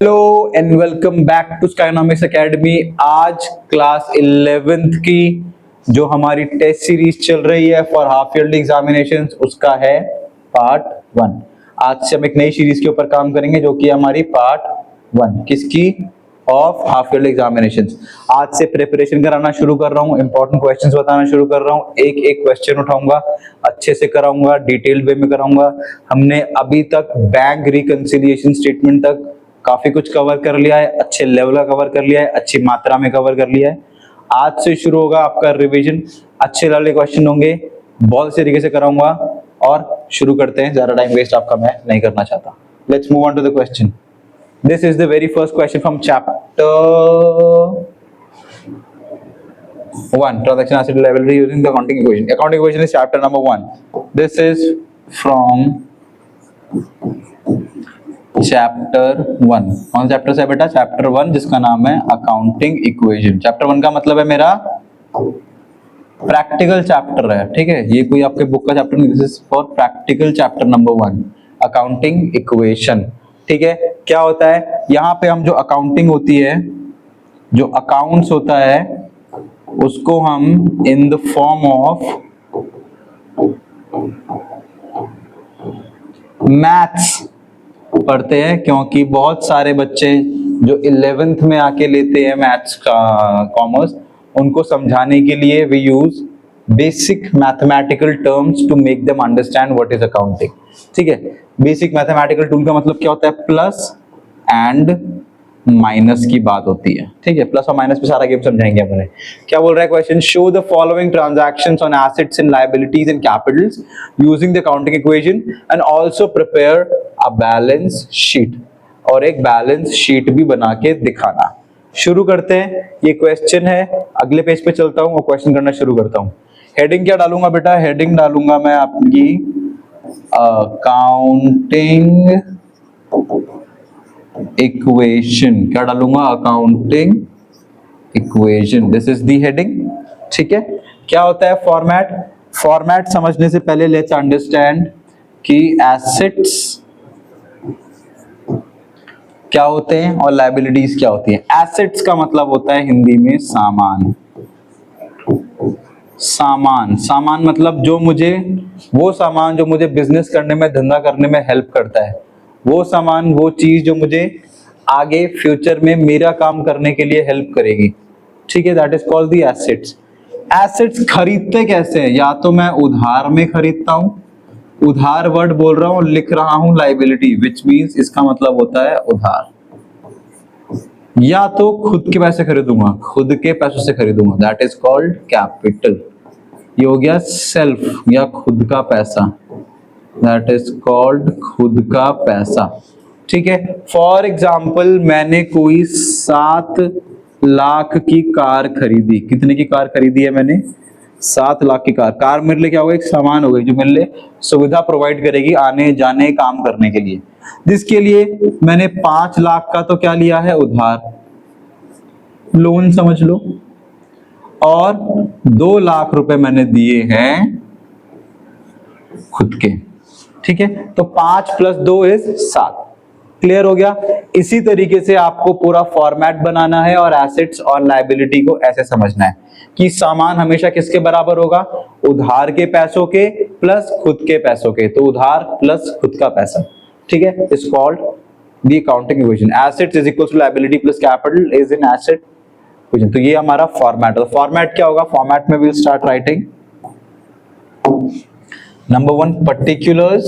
Hello and welcome back to Skynomics academy. आज class 11th की जो हमारी टेस्ट सीरीज चल रही है फॉर हाफ ईयरली एग्जामिनेशंस उसका है पार्ट 1। आज से हम एक नई सीरीज के ऊपर काम करेंगे जो कि हमारी पार्ट 1 किसकी ऑफ हाफ ईयरली एग्जामिनेशंस। आज से प्रिपरेशन कराना शुरू कर रहा हूँ, इंपॉर्टेंट क्वेश्चंस बताना शुरू कर रहा हूँ, एक एक क्वेश्चन उठाऊंगा, अच्छे से कराऊंगा, डिटेल वे में कराऊंगा। हमने अभी तक बैंक रिकंसिलिएशन स्टेटमेंट तक काफी कुछ कवर कर लिया है, अच्छे लेवल का कवर कर लिया है, अच्छी मात्रा में कवर कर लिया है। आज से शुरू होगा आपका रिवीजन, अच्छे वाले क्वेश्चन होंगे, बहुत अच्छे तरीके से कराऊंगा और शुरू करते हैं। ज्यादा टाइम वेस्ट आपका मैं नहीं करना चाहता। Let's move on to the question. This is the very first question from chapter 1 transaction asset liability using the accounting equation. Accounting equation is chapter number 1. This is from chapter 1। कौन chapter से बेटा? Chapter 1 जिसका नाम है accounting equation. Chapter 1 का मतलब है मेरा प्रैक्टिकल चैप्टर है, ठीक है। ये कोई आपके बुक का चैप्टर नहीं, this is for practical chapter number 1 accounting equation, ठीक है। क्या होता है यहाँ पे? हम जो अकाउंटिंग होती है, जो अकाउंट्स होता है, उसको हम in the form of maths पढ़ते हैं, क्योंकि बहुत सारे बच्चे जो 11th में आके लेते हैं मैथ्स का कॉमर्स, उनको समझाने के लिए we use basic mathematical terms to make them understand what is accounting, ठीक है। बेसिक मैथमेटिकल टूल का मतलब क्या होता है? प्लस एंड माइनस की बात होती है, ठीक है। प्लस और माइनस पे सारा गेम समझाएंगे अपने। क्या बोल रहा है question? Show the following transactions on assets and liabilities and Capitals using the accounting equation and also prepare a balance sheet, और एक बैलेंस शीट भी बना के दिखाना। शुरू करते हैं। ये क्वेश्चन है, अगले पेज पे चलता हूँ और क्वेश्चन करना शुरू करता हूँ। हेडिंग क्या डालूंगा बेटा? हेडिंग डालूंगा मैं आपकी अकाउंटिंग इक्वेशन। क्या डालूंगा? Accounting equation. This is the heading, ठीक है। क्या होता है फॉर्मेट? फॉर्मेट समझने से पहले लेट्स अंडरस्टैंड कि एसेट्स क्या होते हैं और लायबिलिटीज क्या होती है। एसेट्स का मतलब होता है हिंदी में सामान। सामान, सामान मतलब जो मुझे, वो सामान जो मुझे बिजनेस करने में, धंधा करने में हेल्प करता है, वो सामान, वो चीज जो मुझे आगे फ्यूचर में मेरा काम करने के लिए हेल्प करेगी, ठीक है। That is called the assets. Assets खरीदते कैसे हैं? या तो मैं उधार में खरीदता हूं, उधार वर्ड बोल रहा हूं, लिख रहा हूं लायबिलिटी, विच मींस इसका मतलब होता है उधार। या तो खुद के पैसे खरीदूंगा, खुद के पैसों से खरीदूंगा, दैट इज कॉल्ड कैपिटल। ये हो गया सेल्फ या खुद का पैसा, दैट इज कॉल्ड खुद का पैसा, ठीक है। फॉर एग्जाम्पल मैंने कोई 7 लाख की कार खरीदी। कितने की कार खरीदी है मैंने? 7 लाख की कार। कार मेरे लिए क्या होगा? एक सामान हो गई जो मेरे लिए सुविधा प्रोवाइड करेगी आने जाने काम करने के लिए, जिसके लिए मैंने 5 लाख का तो क्या लिया है? उधार, लोन समझ लो, और 2 लाख रुपए मैंने दिए हैं खुद के, ठीक है। तो 5 + 2 = 7। क्लियर हो गया? इसी तरीके से आपको पूरा फॉर्मेट बनाना है और एसेट्स और लायबिलिटी को ऐसे समझना है कि सामान हमेशा किसके बराबर होगा? उधार के पैसों के प्लस खुद के पैसों के। तो उधार प्लस खुद का पैसा, ठीक है। Is called the accounting equation. Assets is equal to liability plus capital is in asset equation. तो ये हमारा फॉर्मेट है। फॉर्मेट क्या होगा? फॉर्मेट में will start writing number 1 particulars,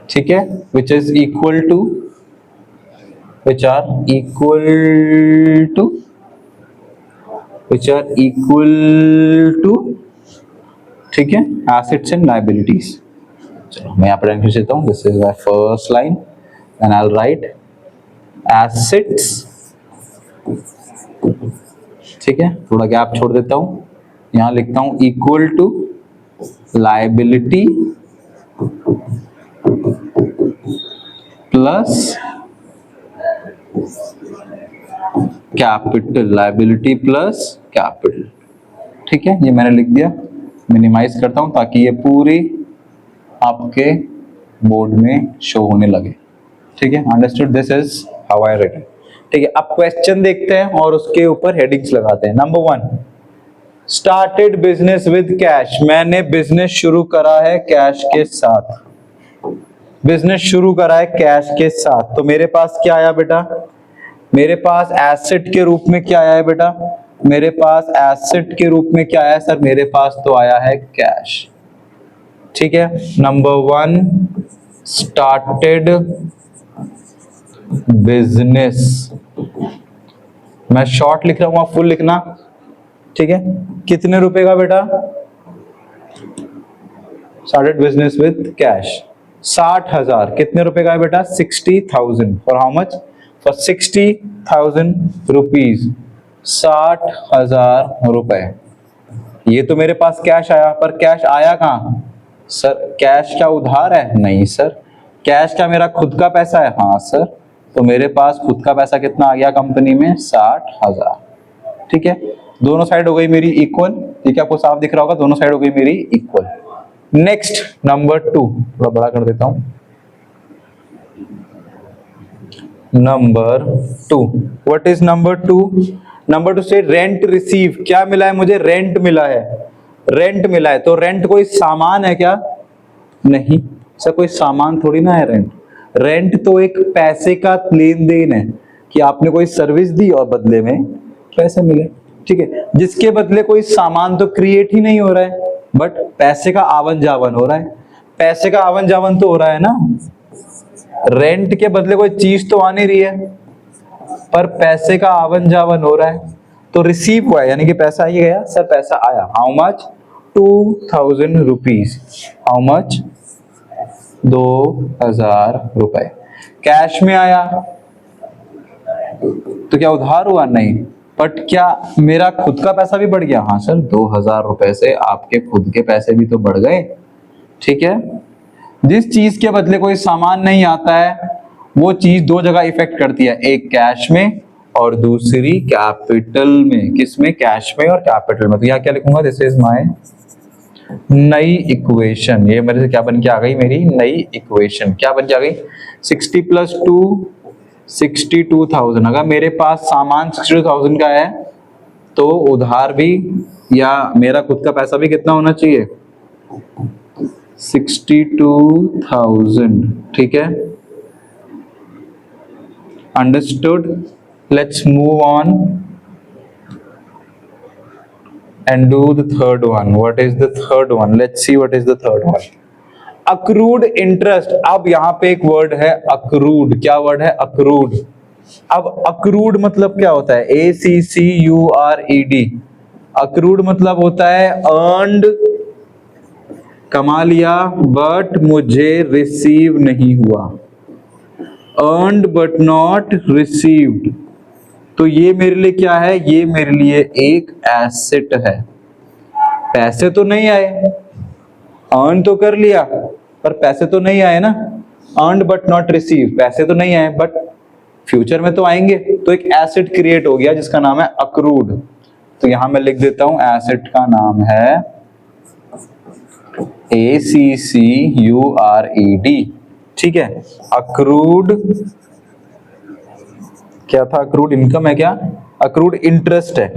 ठीक है, which is equal to, which are equal to, ठीक है, assets and liabilities। चलो मैं यहाँ पर लिख देता हूँ, this is my first line and I'll write assets, ठीक है। थोड़ा गैप छोड़ देता हूँ, यहाँ लिखता हूँ equal to liability plus capital, liability plus capital, ठीक है। ये मैंने लिख दिया। मिनिमाइज करता हूं ताकि ये पूरी आपके बोर्ड में शो होने लगे। ठीक है, understood, this is how I written. ठीक है, अब क्वेश्चन देखते हैं और उसके ऊपर हेडिंग्स लगाते हैं। Number 1, started business with cash. मैंने बिजनेस शुरू करा है कैश के साथ। बिजनेस शुरू करा है कैश के साथ, तो मेरे पास क्या आया बेटा? मेरे पास एसेट के रूप में क्या आया है बेटा? मेरे पास एसेट के रूप में क्या आया है सर? मेरे पास तो आया है कैश। ठीक है, नंबर 1, स्टार्टेड बिजनेस। मैं शॉर्ट लिख रहा हूं, आप फुल लिखना। ठीक है, कितने रुपए का बेटा? Started business with cash 60,000। कितने रुपए का है बेटा? 60,000। For how much? For 60,000 rupees, 60,000 रुपए। ये तो मेरे पास कैश आया, पर कैश आया कहां सर? कैश क्या उधार है? नहीं सर। कैश क्या मेरा खुद का पैसा है? हाँ सर। तो मेरे पास खुद का पैसा कितना आ गया कंपनी में? 60,000। ठीक है, दोनों साइड हो गई मेरी इक्वल। ठीक है, आपको साफ दिख रहा होगा, दोनों साइड हो गई मेरी इक्वल। नेक्स्ट, नंबर 2, थोड़ा बड़ा कर देता हूं। Number 2, what is number 2? Number 2 से रेंट रिसीव। क्या मिला है मुझे? रेंट मिला है। रेंट मिला है, तो रेंट कोई सामान है क्या? नहीं सर, कोई सामान थोड़ी ना है रेंट। रेंट तो एक पैसे का लेन देन है कि आपने कोई सर्विस दी और बदले में पैसे मिले। ठीक है, जिसके बदले कोई सामान तो क्रिएट ही नहीं हो रहा है, बट पैसे का आवन जावन हो रहा है। पैसे का आवन जावन तो हो रहा है ना। रेंट के बदले कोई चीज तो आ नहीं रही है, पर पैसे का आवन जावन हो रहा है, तो रिसीव हुआ है, यानी कि पैसा आ गया सर। पैसा आया, how much? 2,000 rupees. How much? 2,000 रुपए कैश में आया। तो क्या उधार हुआ? नहीं। बट क्या मेरा खुद का पैसा भी बढ़ गया? हाँ सर, 2,000 रुपए से आपके खुद के पैसे भी तो बढ़ गए। ठीक है, जिस चीज के बदले कोई सामान नहीं आता है, वो चीज दो जगह इफेक्ट करती है, एक कैश में और दूसरी कैपिटल में। किसमें? कैश में और कैपिटल में। तो यहाँ क्या लिखूंगा? दिस इज माय नई इक्वेशन। ये मेरे से क्या बन के आ गई? मेरी नई इक्वेशन क्या बन के आ गई? 60 + 2, 62,000। अगर मेरे पास सामान 62,000 का है, तो उधार भी या मेरा खुद का पैसा भी कितना होना चाहिए? 62,000। ठीक है, understood. Let's move on and do the third one. What is the third one? Let's see what is the third one. Accrued interest. अब यहां पे एक वर्ड है accrued। क्या वर्ड है? accrued। अब accrued मतलब क्या होता है? ACCURED। accrued मतलब होता है earned, कमा लिया बट मुझे रिसीव नहीं हुआ। earned but not received। तो ये मेरे लिए क्या है? ये मेरे लिए एक एसेट है। पैसे तो नहीं आए, अर्न तो कर लिया, पर पैसे तो नहीं आए ना। अर्नड बट नॉट रिसीव, पैसे तो नहीं आए बट फ्यूचर में तो आएंगे। तो एक एसेट क्रिएट हो गया जिसका नाम है अक्रूड। तो यहां मैं लिख देता हूं, एसेट का नाम है ACCURED। ठीक है, अक्रूड क्या था? अक्रूड इनकम है क्या? अक्रूड इंटरेस्ट है।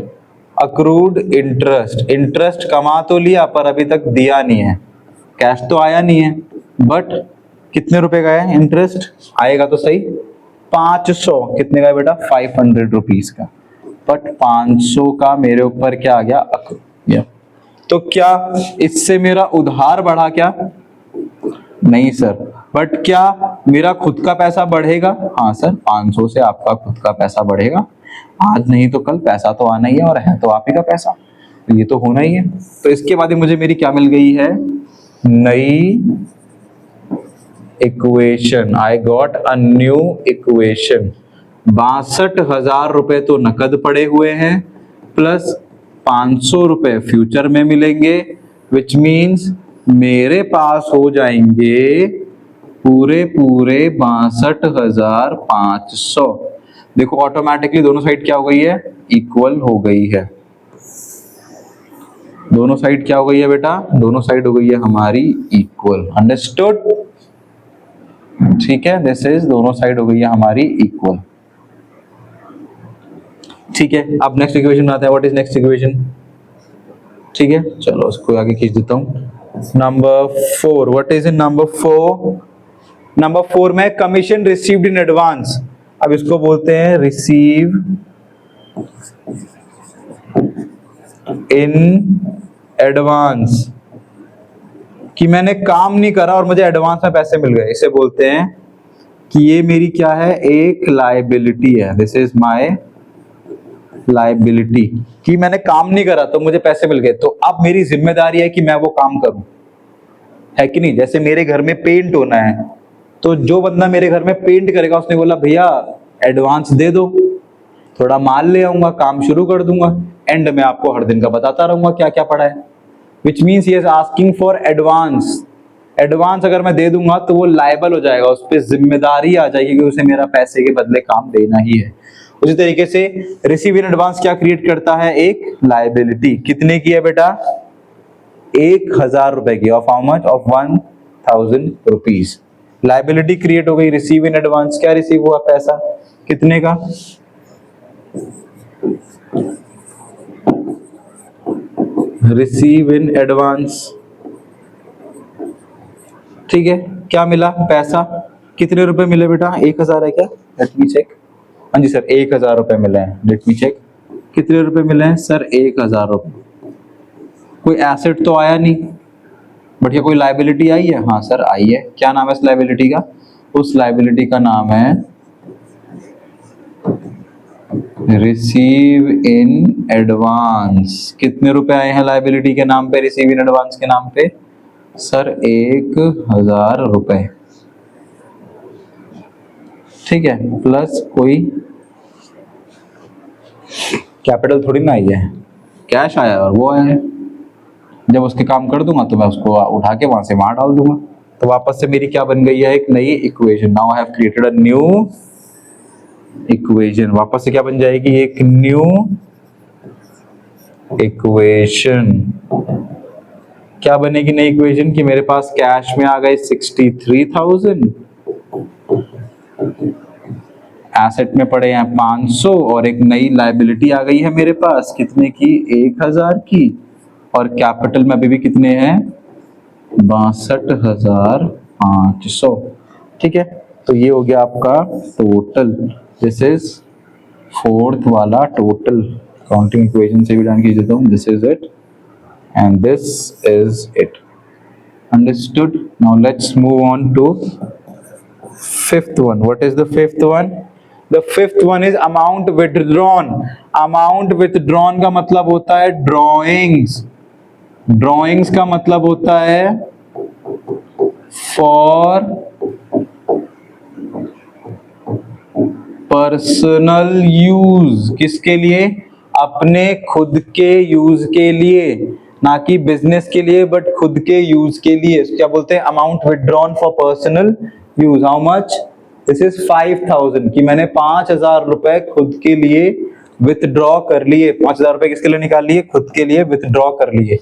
Accrued interest. इंटरेस्ट कमा तो लिया पर अभी तक दिया नहीं है, कैश तो आया नहीं है, बट कितने रुपए का है इंटरेस्ट? आएगा तो सही। 500। कितने का है बेटा? 500 रुपीज का। बट 500 का मेरे ऊपर क्या आ गया? अक्रूड। तो क्या इससे मेरा उधार बढ़ा क्या? नहीं सर। बट क्या मेरा खुद का पैसा बढ़ेगा? हाँ सर, 500 से आपका खुद का पैसा बढ़ेगा। आज नहीं तो कल पैसा तो आना ही है, और है तो आप ही का पैसा, तो ये तो होना ही है। तो इसके बाद मुझे मेरी क्या मिल गई है? नई equation. I got a new equation. 62,000 रुपए तो नकद पड़े हुए हैं, प्लस 500 रुपए फ्यूचर में मिलेंगे, विच मीन्स मेरे पास हो जाएंगे पूरे 62,500। देखो ऑटोमेटिकली दोनों साइड क्या हो गई है? इक्वल हो गई है। दोनों साइड क्या हो गई है बेटा? दोनों साइड हो गई है हमारी इक्वल। अंडरस्टूड? ठीक है, दिस इज दोनों साइड हो गई है हमारी इक्वल। ठीक है, अब नेक्स्ट इक्वेशन आता है, व्हाट इज नेक्स्ट इक्वेशन। ठीक है, चलो उसको आगे खींच देता हूँ। Number 4, what is in number 4। Number 4 में कमीशन रिसीव्ड इन एडवांस। अब इसको बोलते हैं रिसीव इन एडवांस, कि मैंने काम नहीं करा और मुझे एडवांस में पैसे मिल गए। इसे बोलते हैं कि ये मेरी क्या है, एक लायबिलिटी है। दिस इज माय लायबिलिटी, कि मैंने काम नहीं करा तो मुझे पैसे मिल गए, तो अब मेरी जिम्मेदारी है कि मैं वो काम करूं, है कि नहीं। जैसे मेरे घर में पेंट होना है, तो जो बंदा मेरे घर में पेंट करेगा उसने बोला भैया एडवांस दे दो, थोड़ा माल ले आऊंगा, काम शुरू कर दूंगा, एंड में आपको हर दिन का बताता रहूंगा क्या क्या पड़ा है। Which means he is asking for advance. Advance अगर मैं दे दूंगा तो वो लायबल हो जाएगा, उस पर जिम्मेदारी आ जाएगी कि उसे मेरा पैसे के बदले काम देना ही है। उसी तरीके से रिसीव इन एडवांस क्या क्रिएट करता है, एक लायबिलिटी। कितने की है बेटा, 1000 रुपए की। Of how much, of 1000 rupees. Liability create हो गई रिसीव इन एडवांस। क्या रिसीव हुआ, पैसा। कितने का, रिसीव इन एडवांस। ठीक है, क्या मिला, पैसा। कितने रुपए मिले बेटा, 1000 है क्या, लेट मी चेक। हाँ जी सर, 1000 रुपए मिले हैं, लेट मी चेक। कितने रुपए मिले हैं सर, 1000 रुपए। कोई एसेट तो आया नहीं, बट ये कोई लायबिलिटी आई है, हाँ सर आई है। क्या नाम है इस लायबिलिटी का, उस लायबिलिटी का नाम है रिसीव इन एडवांस। कितने रुपए आए हैं लायबिलिटी के नाम पे, रिसीव इन एडवांस के नाम पे, सर 1000 रुपए। ठीक है, प्लस कोई कैपिटल थोड़ी ना आई है, कैश आया और वो आया है। जब उसके काम कर दूंगा तो मैं उसको उठा के वहां से वहां डाल दूंगा, तो वापस से मेरी क्या बन गई है, एक नई equation. Now I have created a new equation. वापस से क्या बन जाएगी, एक न्यू इक्वेशन। क्या बनेगी नई इक्वेशन, कि मेरे पास कैश में आ गए 63,000, एसेट में पड़े हैं 500, और एक नई लायबिलिटी आ गई है मेरे पास, कितने की, 1000 की, और कैपिटल में अभी भी कितने हैं, 62,500। ठीक है, तो ये हो गया आपका टोटल। दिस इज फोर्थ वाला टोटल। काउंटिंग इक्वेशन से भी डन कीजिए तो this is it and this is it. Understood. Now let's move on to fifth one. What is the fifth one? The fifth one is amount withdrawn. Amount withdrawn का मतलब होता है drawings. Drawings का मतलब होता है for personal use. किसके लिए, अपने खुद के यूज के लिए, ना कि बिजनेस के लिए, बट खुद के यूज के लिए। क्या बोलते हैं, amount withdrawn for personal use. How much, this is 5000, कि मैंने 5000 रुपए खुद के लिए विथड्रॉ कर लिए। 5000 रुपए किसके लिए निकाल लिए, खुद के लिए विथड्रॉ कर लिए।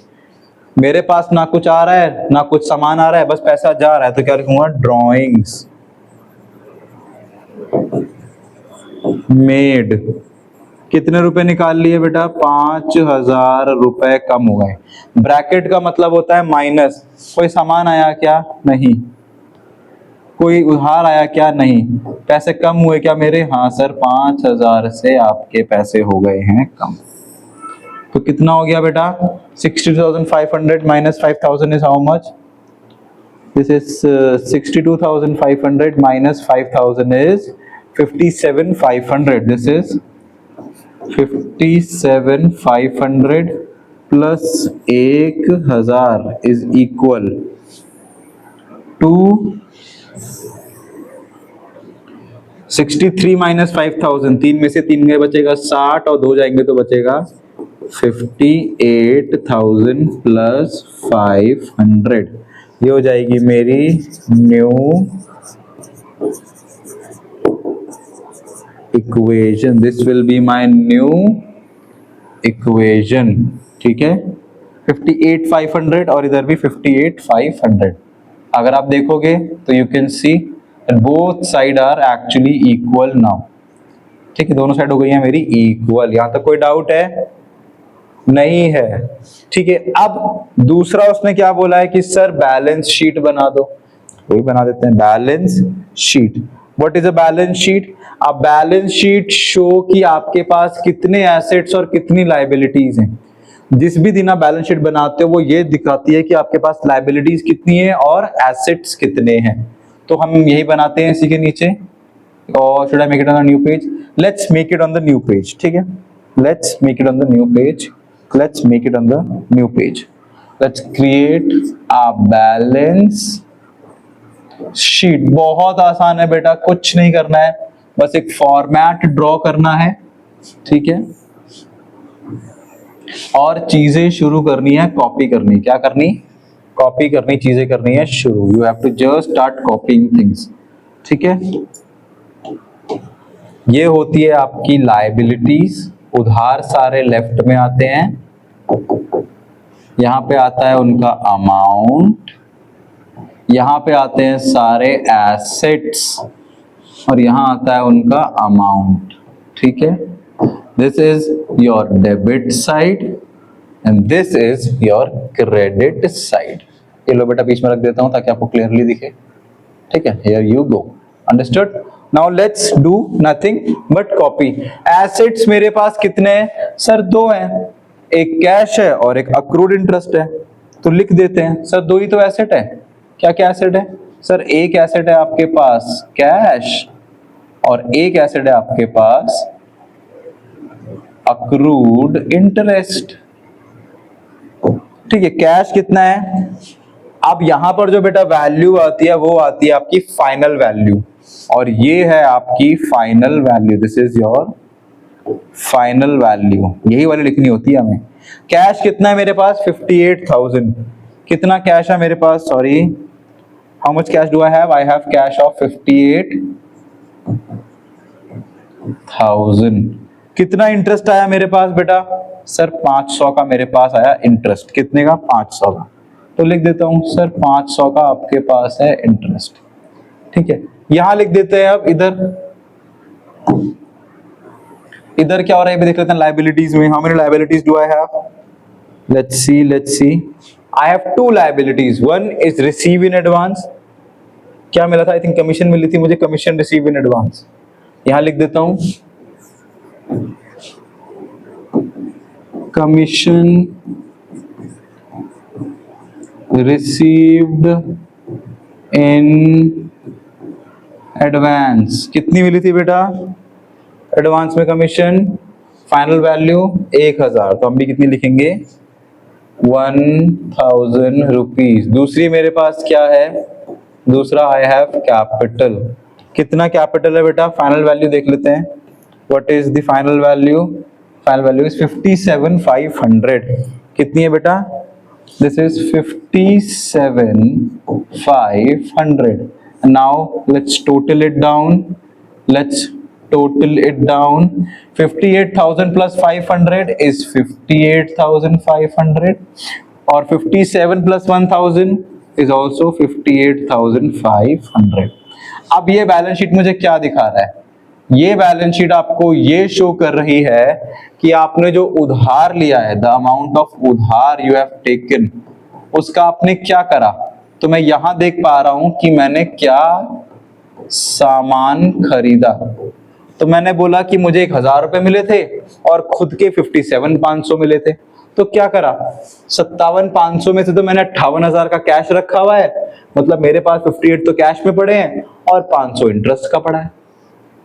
मेरे पास ना कुछ आ रहा है ना कुछ सामान आ रहा है, बस पैसा जा रहा है, तो क्या लिखूंगा, ड्रॉइंग्स मेड। कितने रुपए निकाल लिए बेटा, 5000 रुपए कम हो गए। ब्रैकेट का मतलब होता है माइनस। कोई सामान आया क्या, नहीं। कोई उधार आया क्या, नहीं। पैसे कम हुए क्या मेरे, हाँ सर 5000 से आपके पैसे हो गए हैं कम। तो कितना हो गया बेटा, 62,500 minus 5000 is how much, this is 62,500 minus 5000 is 57,500। This is 57,500 plus 1000 is equal to 63 minus 5000, 3 में से 3 गए बचेगा 60, और 2 जाएंगे तो बचेगा 58,000 प्लस 500। ये हो जाएगी मेरी new equation. This will be my new equation. ठीक है, 58,500 और इधर भी 58,500। अगर आप देखोगे तो you can see and both side are actually equal now. ठीक है, दोनों साइड हो गई है मेरी इक्वल। यहां तक कोई डाउट है? नहीं है। ठीक है, अब दूसरा उसने क्या बोला है कि सर बैलेंस शीट बना दो, वही बना देते हैं, balance sheet. What is a balance sheet? A balance sheet show कि आपके पास कितने एसेट्स और कितनी लायबिलिटीज हैं। जिस भी दिन आप बैलेंस शीट बनाते हो वो ये दिखाती है कि आपके पास लायबिलिटीज कितनी है और एसेट्स कितने हैं। तो हम यही बनाते हैं इसी के नीचे। और should I make it on the new page? Let's make it on the new page. ठीक है, let's make it on the new page. Let's make it on the new page. Let's create a balance sheet. बहुत आसान है बेटा, कुछ नहीं करना है, बस एक फॉर्मेट ड्रॉ करना है। ठीक है, और चीजें शुरू करनी है, कॉपी करनी। क्या करनी? कॉपी करनी, चीजें करनी है शुरू। You have to just start copying things. ठीक है, ये होती है आपकी लायबिलिटीज। उधार सारे लेफ्ट में आते हैं, यहां पे आता है उनका अमाउंट, यहां पे आते हैं सारे एसेट्स और यहां आता है उनका अमाउंट। ठीक है, this is your debit side and this is your credit side. ये लो बेटा बीच में रख देता हूं ताकि आपको क्लियरली दिखे। ठीक है, here you go, understood. Now let's do nothing but copy. Assets मेरे पास कितने हैं? सर दो हैं, एक कैश है और एक अक्रूड इंटरेस्ट है। तो लिख देते हैं सर दो ही तो एसेट है। क्या क्या एसेट है? सर एक एसेट है आपके पास कैश और एक एसेट है आपके पास अक्रूड इंटरेस्ट। ठीक है, कैश कितना है? अब यहां पर जो बेटा वैल्यू आती है वो आती है आपकी फाइनल वैल्यू, और ये है आपकी final value. This is your final value, यही वाली लिखनी होती है हमें। कैश कितना है मेरे पास? 58,000। कितना कैश है मेरे पास? Sorry, how much cash do I have? I have cash of 58,000। कितना इंटरेस्ट आया मेरे पास बेटा? सर 500 का मेरे पास आया इंटरेस्ट। कितने का? 500 का। तो लिख देता हूं सर 500 का आपके पास है इंटरेस्ट। ठीक है, यहां लिख देते हैं। अब इधर क्या हो रहा है देख लेते हैं। लायबिलिटीज में how many liabilities do I have? Let's see I have two liabilities. One is receive in advance. क्या मिला था? आई थिंक कमीशन मिली थी मुझे, कमीशन रिसीव इन एडवांस। यहां लिख देता हूं कमीशन रिसीव्ड इन एडवांस। कितनी मिली थी बेटा एडवांस में कमीशन? Final value 1000। तो हम भी कितनी लिखेंगे? 1000 रुपीज। दूसरी मेरे पास क्या है? दूसरा आई हैव कैपिटल। कितना कैपिटल है बेटा? फाइनल वैल्यू देख लेते हैं। What is the final value? Final value is 57,500। कितनी है बेटा? This is 57,500। Now let's total it down. Let's total it down. 58,000 plus 500 is 58,500 और 57 plus 1,000 is also 58,500। अब ये बैलेंस शीट मुझे क्या दिखा रहा है? ये बैलेंस शीट आपको ये शो कर रही है कि आपने जो उधार लिया है, द अमाउंट ऑफ उधार यू हैव टेकन, उसका आपने क्या करा। तो मैं यहां देख पा रहा हूं कि मैंने क्या सामान खरीदा। तो मैंने बोला कि मुझे 1,000 रुपए मिले थे और खुद के 57,500 मिले थे। तो क्या करा? 57,500 में से तो मैंने 58,000 का कैश रखा हुआ है, मतलब मेरे पास 58 तो कैश में पड़े हैं और 500 इंटरेस्ट का पड़ा है।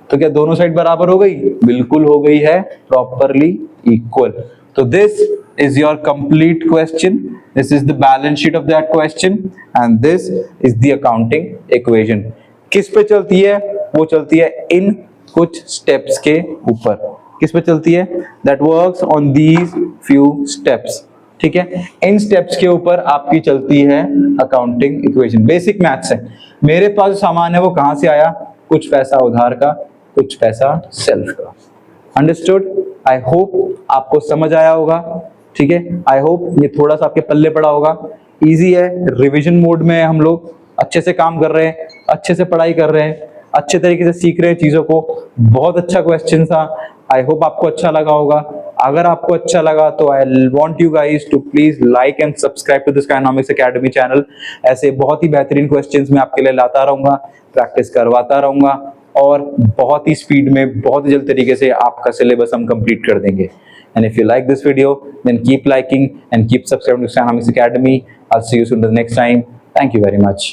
तो क्या दोनों साइड बराबर हो गई? बिल्कुल हो गई है, प्रॉपरली इक्वल। तो this is your complete question. This is the balance sheet of that question and this is the accounting equation. किस पे चलती है? वो चलती है इन कुछ steps के ऊपर। किस पे चलती है? That works on these few steps. ठीक है, इन steps के ऊपर आपकी चलती है accounting equation. बेसिक मैथ्स है। मेरे पास जो सामान है वो कहां से आया? कुछ पैसा उधार का, कुछ पैसा सेल्फ का। अंडरस्टूड? आई होप आपको समझ आया होगा। ठीक है, आई होप ये थोड़ा सा आपके पल्ले पड़ा होगा। इजी है, रिवीजन मोड में हम लोग अच्छे से काम कर रहे हैं। अच्छे से पढ़ाई कर रहे हैं, अच्छे तरीके से सीख रहे हैं चीजों को। बहुत अच्छा क्वेश्चन था, आई होप आपको अच्छा लगा होगा। अगर आपको अच्छा लगा तो I want you guys to please like and subscribe to this Kinomics academy channel. ऐसे बहुत ही बेहतरीन क्वेश्चंस मैं आपके लिए लाता रहूंगा, प्रैक्टिस करवाता रहूंगा और बहुत ही स्पीड में, बहुत ही जल्द तरीके से आपका सिलेबस हम कंप्लीट कर देंगे। And if you like this video, then keep liking and keep subscribing to Economics Academy. I'll see you soon the next time. Thank you very much.